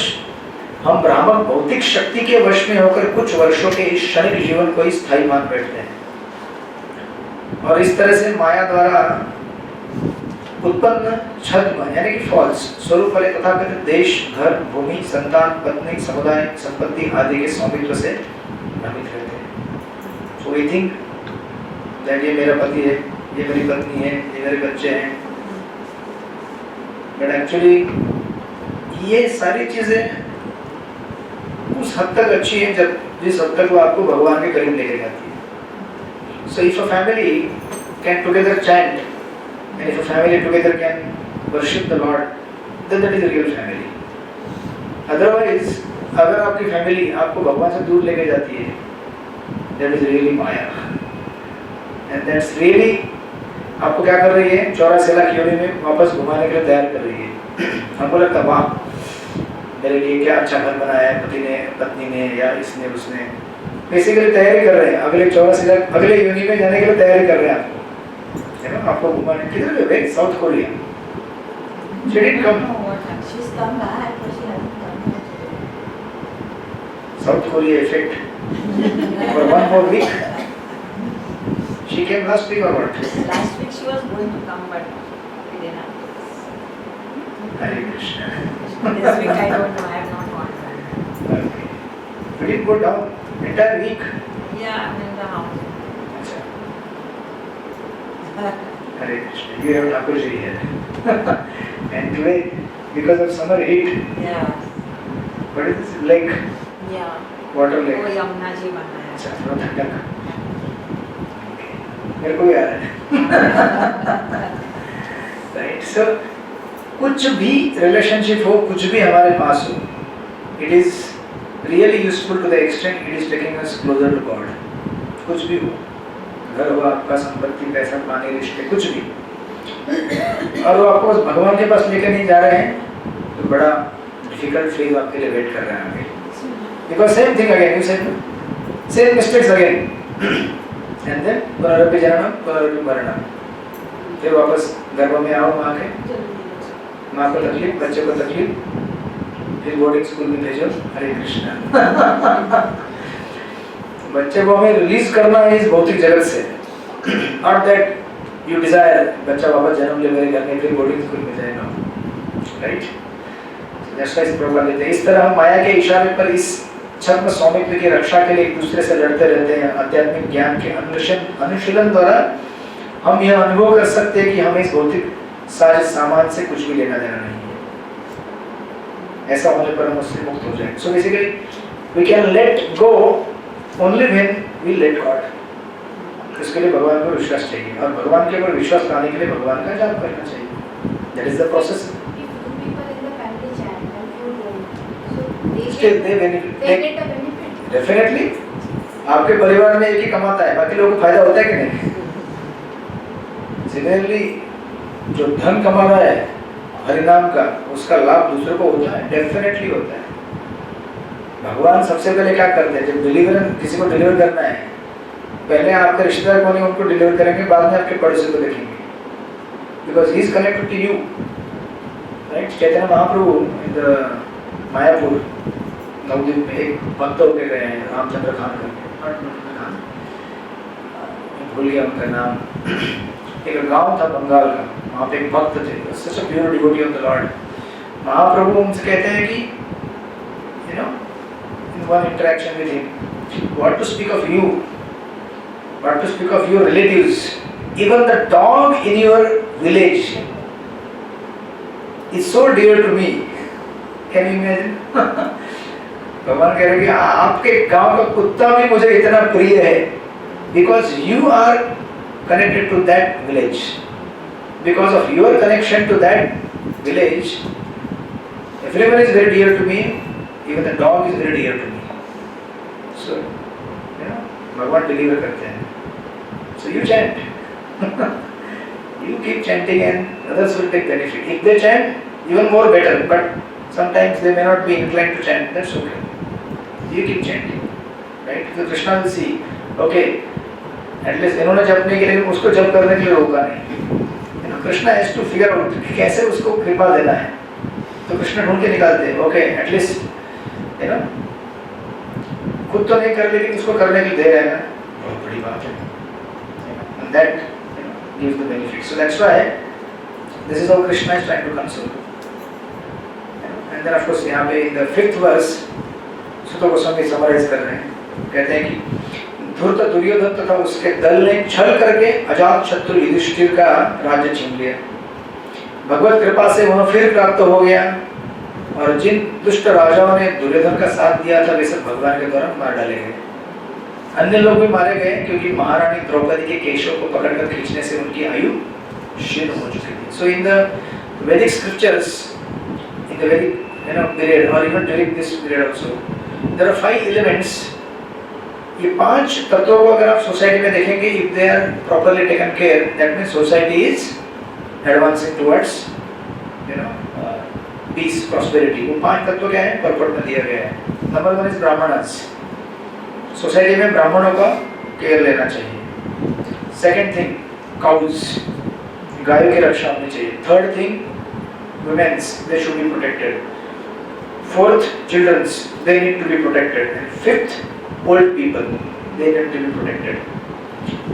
हम भ्रामक भौतिक शक्ति के वश में होकर कुछ वर्षों के इस क्षणिक जीवन को ही स्थायी मान बैठते हैं, और इस तरह से माया द्वारा उत्पन्न छद्म यानी कि फॉल्स स्वरूप वाले तथाकथित देश, घर, भूमि, संतान, पत्नी, समुदाय, संपत्ति आदि के स्वामित्व से भ्रमित रहते हैं. So we think that ये मेरा पति है, ये मेरी पत्नी है, ये मेरे बच्चे हैं. But actually ये सारी चीजें उस हद तक अच्छी हैं जब जिस हद तक वो आपको भगवान के करीब लेके जाती है. So if a family can together chant, and if a family together can worship the Lord, then that is a real family. Otherwise, अगर आपकी फैमिली आपको भगवान से दूर लेके जाती है, that is really Maya. And that's really आपको क्या कर रही है? 84 लाख योनि में वापस घुमाने के लिए तैयार कर रही है. हमको लगता वाह मेरे लिए क्या अच्छा घर बनाया है पति ने, पत्नी ने, या इसने उसने. बेसिकली तैयारी कर रहे हैं अगले 84 लाख अगले योनि में जाने के लिए तैयारी कर रहे हैं आपको. आपको घुमाने किधर गए? South Korea. She didn't come. She's come back, but she hasn't come back. South Korea effect. For 1 more week. She came last week or what? Last week she was going to come, but we didn't have. Hare Krishna. This week I don't know. I have not gone back. Okay. We didn't go down entire week. Yeah, I'm in the house. Hare Krishna. You have Thakurji here. And today, because of summer heat, Yeah. what is this lake? Yeah. Water lake. वो यमुना जी बना है. अच्छा, थोड़ा ठंडक. मेरे को भी आ रहा है. Right. So, कुछ भी रिलेशनशिप हो, कुछ भी हमारे पास हो, it is really useful to the extent it is taking us closer to God. कुछ भी हो, घर हो आपका, संपत्ति, पैसा, पानी, रिश्ते, कुछ भी, और वो आपको भगवान के पास लेकर नहीं जा रहे हैं तो बड़ा डिफिकल्ट फेज आपके लिए वेट कर रहे हैं आगे. Because same thing again, you said same mistakes again, and then पुनरपि जननम पुनरपि मरणम. फिर वापस गर्भ में आओ माँ के, माँ को तकलीफ, बच्चे को तकलीफ, फिर बोर्डिंग स्कूल में भेजो. हरे कृष्णा. बच्चे को हमें रिलीज करना है इस भौतिक जगत से, नॉट दैट यू डिजायर बच्चा वापस जन्म ले मेरे घर में फिर बोर्डिंग स्कूल में जाएगा, राइट। जैसा इस प्रकार लेते हैं, इस तरह हम माया के इशारे पर इस छद्म स्वामित्व की रक्षा के लिए एक दूसरे से लड़ते रहते हैं। आध्यात्मिक ज्ञान के अनुशीलन द्वारा हम यह अनुभव कर सकते हैं कि हमें इस भौतिक सारे सामान से कुछ भी लेना देना नहीं है। ऐसा होने पर हम उससे मुक्त हो जाएंगे। So basically we can let go only when we let God. इसके लिए भगवान पर विश्वास चाहिए, और भगवान के ऊपर विश्वास पाने के लिए भगवान का जाप करना चाहिए। That is the process. Definitely आपके परिवार में एक ही कमाता है, बाकी लोगों को फायदा होता है कि नहीं? सिमिलरली जो धन कमा रहा है हरिनाम का, उसका लाभ दूसरों को होता है, डेफिनेटली होता है। भगवान सबसे पहले क्या करते हैं, जब डिलीवर किसी को डिलीवर करना है, पहले आपके रिश्तेदार कौन है उनको डिलीवर करेंगे, बाद में आपके पड़ोसी को देखेंगे, because he is connected to you, right. Chaitanya Mahaprabhu Mayapur Navadwip में एक भक्त होके गए हैं, रामचंद्र खान करके, भूल गया उनका नाम। एक गांव था बंगाल का, वहाँ पे एक भक्त थे, such a pure devotee of the lord. Mahaprabhu उनसे कहते हैं कि you know in one interaction with him, what to speak of you, what to speak of your relatives, even the dog in your village is so dear to me. Can you imagine? भगवान कह रहे हैं कि आपके गांव का कुत्ता भी मुझे इतना प्रिय है, because you are connected to that village. Because of your connection to that village, everyone is very dear to me, even the dog is very dear to me. So, you know, Bhagwan deliver करते हैं. So you chant. You keep chanting and others will take benefit. If they chant, even more better, but sometimes they may not be inclined to chant, that's okay. You keep chanting. Right? So Krishna will see, okay, at least इन्होंने जपने के लिए उसको जप करने के लिए रोका नहीं। Krishna has to figure out कैसे उसको कृपा देना है, तो कृष्ण ढूंढ के निकालते हैं। ओके एटलीस्ट यू नो खुद तो नहीं कर लेकिन उसको करने के लिए दे रहे हैं ना, बहुत बड़ी बात है। And that gives the benefit. So that's why this is how Krishna is trying to console. And then of course यहाँ पे इन द 5th वर्स सुत गोस्वामी समराइज कर रहे हैं, कहते हैं कि धूर्त दुर्योधन तथा उसके दल ने छल करके अजात शत्रु युधिष्ठिर का राज्य छीन लिया। भगवत कृपा से वह फिर प्राप्त हो गया, और जिन दुष्ट राजाओं ने दुर्योधन का साथ दिया था वे सब भगवान के द्वारा मार डाले गए। अन्य लोग भी मारे गए क्योंकि महारानी द्रौपदी के केशों को पकड़कर खींचने से उनकी आयु क्षीण हो चुकी थी। So in the Vedic scriptures, in the Vedic period और even during this period also, there are 5 elements. ये 5 तत्वों को अगर आप सोसाइटी में देखेंगे, if they are properly taken care, that means society is advancing towards you know peace, prosperity. वो 5 तत्व क्या है, पर्पट में दिया गया है। Number 1 is Brahmanas. सोसाइटी में ब्राह्मणों का केयर लेना चाहिए। सेकंड थिंग काउज, गायों की रक्षा होनी चाहिए। Third thing womens, they should be protected. Fourth childrens, they need to be protected. And fifth old people, they need to be protected।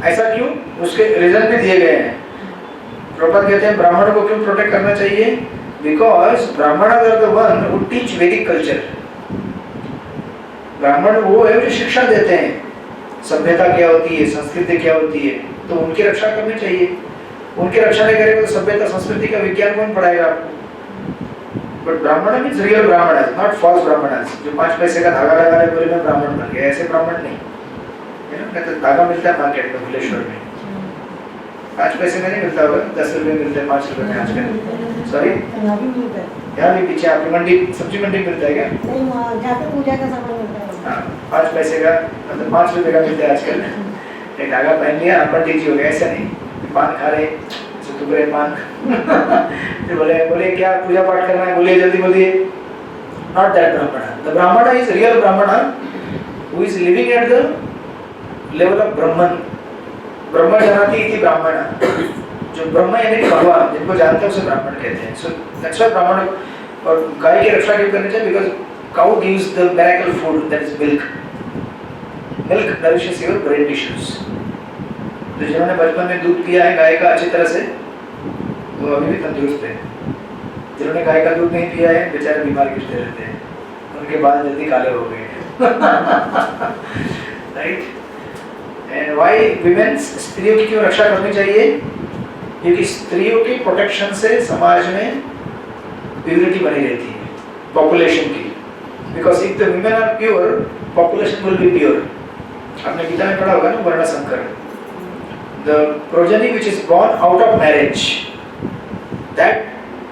ऐसा क्यों, उसके रीजन भी दिए गए हैं। प्रभुपाद कहते हैं ब्राह्मणों को क्यों प्रोटेक्ट करना चाहिए, because Brahmin are the one who teach Vedic culture. Brahmin वो है जो शिक्षा देते हैं, सभ्यता क्या होती है, संस्कृति क्या होती है, तो उनकी रक्षा करनी चाहिए। उनकी रक्षा नहीं करेंगे तो सभ्यता संस्कृति का विज्ञान कौन पढ़ाएगा आपको। बट ब्राह्मण मीन्स रियल ब्राह्मण, नॉट फॉल्स ब्राह्मण, जो 5 पैसे का धागा लगाने बोले में ब्राह्मण बन गए, ऐसे ब्राह्मण नहीं। यू नो तो धागा मिलता है मार्केट में भुवनेश्वर में, 5 पैसे में नहीं मिलता होगा, 10 रुपए मिलते हैं, 5 रुपए में आजकल। सॉरी यहाँ भी पीछे आपकी मंडी, सब्जी मंडी मिलता है क्या? नहीं, जहाँ पे पूजा का सामान मिलता है। हाँ 5 पैसे का मतलब 5 रुपए का मिलता है आजकल। एक धागा पहन लिया अपन टीची हो गया, ऐसा नहीं। पान खा रहे टुकड़े पान फिर बोले क्या पूजा पाठ करना है, बोलिए जल्दी बोलिए। Not that brahmin. The brahmin is real brahmin who is living at the level of Brahman. ब्रह्म जानाति इति ब्राह्मण, जो ब्रह्म यानी कि भगवान जिनको जानते हैं उसे ब्राह्मण कहते हैं। सो दैट्स व्हाई ब्राह्मण। और गाय की रक्षा क्यों करनी चाहिए, because cow gives the miracle food that is milk. Milk nourishes your brain tissues. तो जिन्होंने बचपन में दूध पिया है गाय का अच्छी तरह से, वो अभी भी तंदुरुस्त है। जिन्होंने गाय का दूध नहीं पिया है बेचारे बीमार गिरते रहते हैं, उनके बाल जल्दी काले हो गए। राइट। एंड व्हाई विमेन्स, स्त्रियों की क्यों रक्षा करनी चाहिए? क्योंकि स्त्रियों के प्रोटेक्शन से समाज में प्योरिटी बनी रहती है पॉपुलेशन की। Because if the women are pure, population will be pure. आपने गीता में पढ़ा होगा ना वर्ण संकर, the progeny which is born out of marriage, that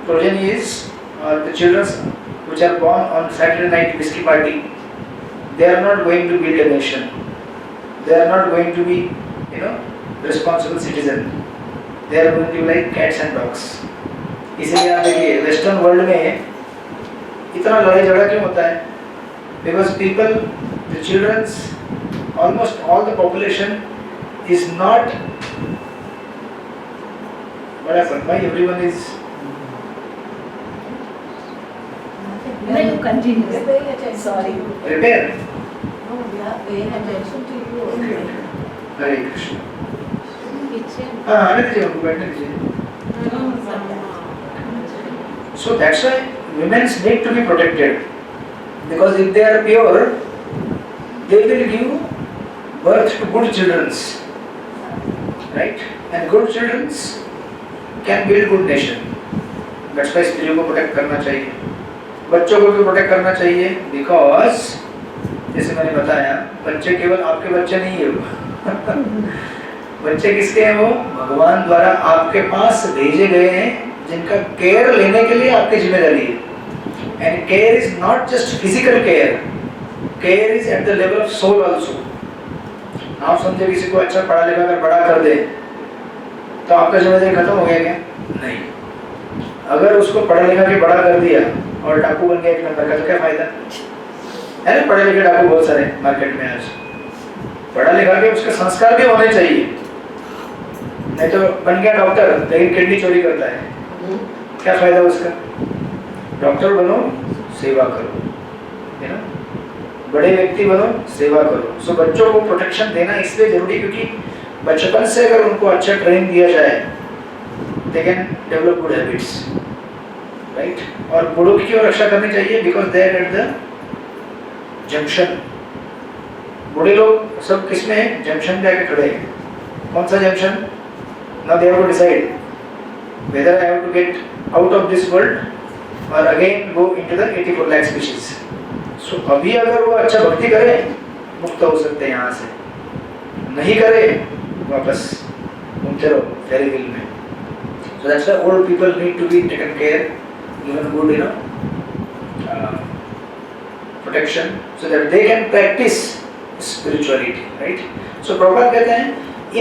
progeny is the children which are born on Saturday night whiskey party, they are not going to build a nation, they are not going to be, responsible citizen, they are going to be like cats and dogs. इसलिए आप देखिए western world में इतना लड़ाई झगड़ा क्यों होता है? Because people, the children's, almost all the population is not. What happened? Why everyone is? No, you continue. Sorry. Repair. No, we are paying attention to you. Okay. Hare Krishna. पीछे हाँ आने दीजिए उनको बैठने दीजिए. So that's why women need to be protected. Because if they are pure, they will give birth to good children, right? And good children can build good nation. That's why स्त्रियों को protect करना चाहिए, बच्चों को भी protect करना चाहिए। Because जैसे मैंने बताया, बच्चे केवल आपके बच्चे नहीं है वो बच्चे किसके हैं? वो भगवान द्वारा आपके पास भेजे गए हैं, जिनका केयर लेने के लिए आपकी जिम्मेदारी है। And care is not just physical care, care is at the level of soul also. आप समझे किसी को अच्छा पढ़ा लिखा कर बड़ा कर दे तो आपका जिम्मेदारी खत्म हो गया क्या? नहीं। अगर उसको पढ़ा लिखा के बड़ा कर दिया और डाकू बन गया एक नंबर का, तो क्या फायदा है? ना पढ़े लिखे डाकू बहुत सारे मार्केट में आज। पढ़ा लिखा के उसके संस्कार भी होने चाहिए, नहीं तो बन गया डॉक्टर लेकिन किडनी चोरी करता है, क्या फायदा उसका? डॉक्टर बनो, सेवा करो, है ना? बड़े व्यक्ति बनो, सेवा करो। सो बच्चों को प्रोटेक्शन देना इसलिए जरूरी क्योंकि बचपन से अगर उनको अच्छा ट्रेनिंग दिया जाए, they can develop good habits, right? और बूढ़ों की क्यों रक्षा करनी चाहिए? Because they are at the junction. बूढ़े लोग सब किसमें हैं? जंक्शन पे आके खड़े हैं। कौन सा junction? Now they have to decide whether I have to get out of this world or again go into the 84 lakh species. So अभी अगर वो अच्छा भक्ति करे मुक्त हो सकते हैं यहाँ से, नहीं करे वापस घूमते रहो फेरी व्हील में। So that's why old people need to be taken care, given good, protection, so that they can practice spirituality, right? So Prabhupada कहते हैं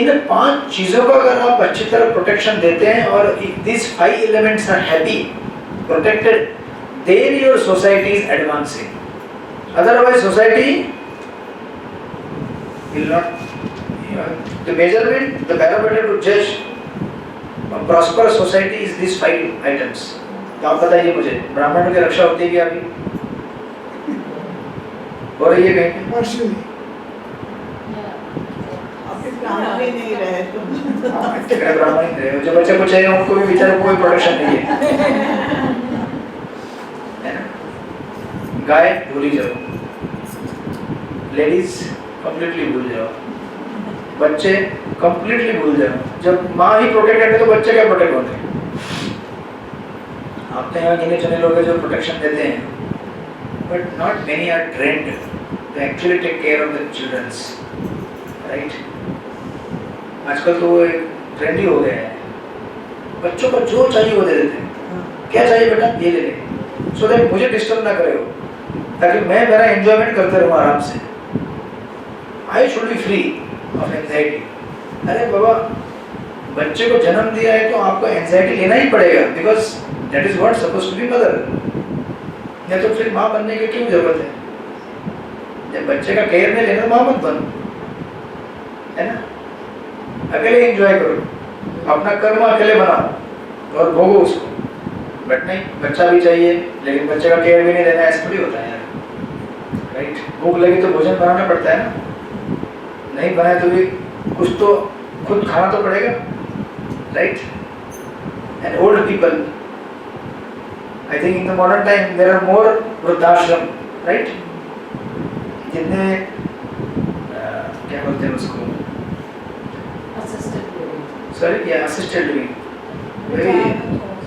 इन 5 चीजों का अगर आप अच्छी तरह प्रोटेक्शन देते हैं और if these 5 elements are happy, protected, then your society is advancing. Otherwise society will not, the measurement, the barometer to judge a prosperous society is these 5 items. तो आप बताइए मुझे, ब्राह्मणों की रक्षा होती है क्या अभी? हो रही है कहीं? ब्राह्मण ही नहीं रहे ब्राह्मण ही रहे, जो बच्चे को चाहिए उनको भी बेचारे कोई प्रोटेक्शन नहीं है ना? गाय भूल ही जाओ, लेडीज कंप्लीटली भूल जाओ, बच्चे कंप्लीटली भूल जाओ। जब माँ ही प्रोटेक्टेड है तो बच्चे क्या प्रोटेक्ट होते हैं? आपने यहाँ गिने चुने लोग हैं जो प्रोटेक्शन देते हैं, but not many are trained to actually take care of the childrens, right? आजकल तो वो एक ट्रेंड ही हो गया है, बच्चों को जो चाहिए वो दे देते हैं। क्या चाहिए बेटा? ये ले ले, सो दैट मुझे डिस्टर्ब ना करे हो, ताकि मैं मेरा एंजॉयमेंट करते रहूँ आराम से। I should be free of anxiety. अरे बाबा, बच्चे को जन्म दिया है तो आपको एंजाइटी लेना ही पड़ेगा, because that is what suppose to be mother. नहीं तो फिर माँ बनने की क्यों जरूरत है? जब बच्चे का केयर में लेना, माँ मत बनो, है ना? अकेले एंजॉय करो, अपना कर्म अकेले बनाओ और भोगो उसको। बट नहीं, बच्चा भी चाहिए लेकिन बच्चे का केयर भी नहीं लेना, ऐसा थोड़ी होता है यार, राइट? भूख लगी तो भोजन बनाना पड़ता है ना, नहीं बनाए तो भी कुछ तो खुद खाना तो पड़ेगा, right? And old people, I think in the modern time there are more vriddhashram, right? जितने क्या बोलते हैं उसको, assisted living. सॉरी, या assisted living, very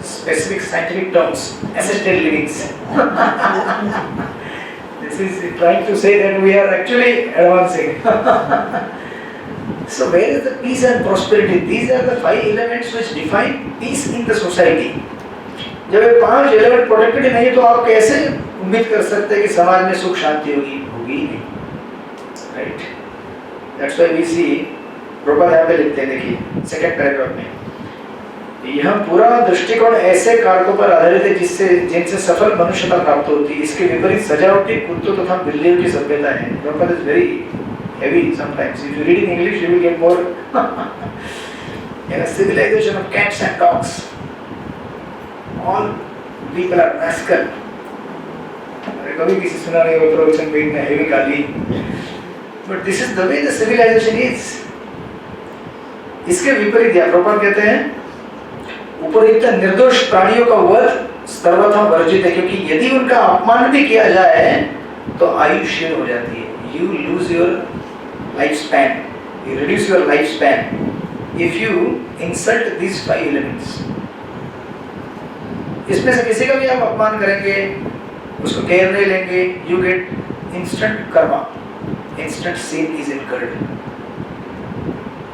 specific scientific terms, assisted livings. This is trying to say that we are actually advancing. So where is the peace and prosperity? These are the 5 elements which define peace in the society. जब ये 5 element protected नहीं है तो आप कैसे उम्मीद कर सकते हैं कि समाज में सुख शांति होगी? होगी ही नहीं, right? That's why we see, Prabhupada यहाँ पे लिखते हैं, देखिए सेकंड पैराग्राफ में, यह पूरा दृष्टिकोण ऐसे कारकों पर आधारित है जिनसे सफल मनुष्यता प्राप्त होती है। इसके विपरीत सजावटी कुत्तों तथा बिल्लियों की सभ्यता है। Prabhupada is very heavy sometimes. If you read in English, you will get more. In a civilization of cats and dogs, all people are rascal. कभी किसी सुना नहीं वो प्रवचन में इतना heavy गाली, but this is the way the civilization is. इसके विपरीत या प्रभुपाद कहते हैं उपरोक्त निर्दोष प्राणियों का वध सर्वथा वर्जित है, क्योंकि यदि उनका अपमान भी किया जाए तो आयु क्षीण हो जाती है। You lose your lifespan, you reduce your lifespan if you insult these 5 elements. इसमें से किसी का भी आप अपमान करेंगे, उसको केयर नहीं लेंगे, you get instant karma, instant sin is incurred.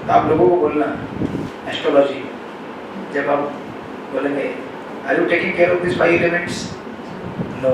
आप लोगों को बोलना एस्ट्रोलॉजी, जब आप बोलेंगे, are you taking care of these 5 elements? No.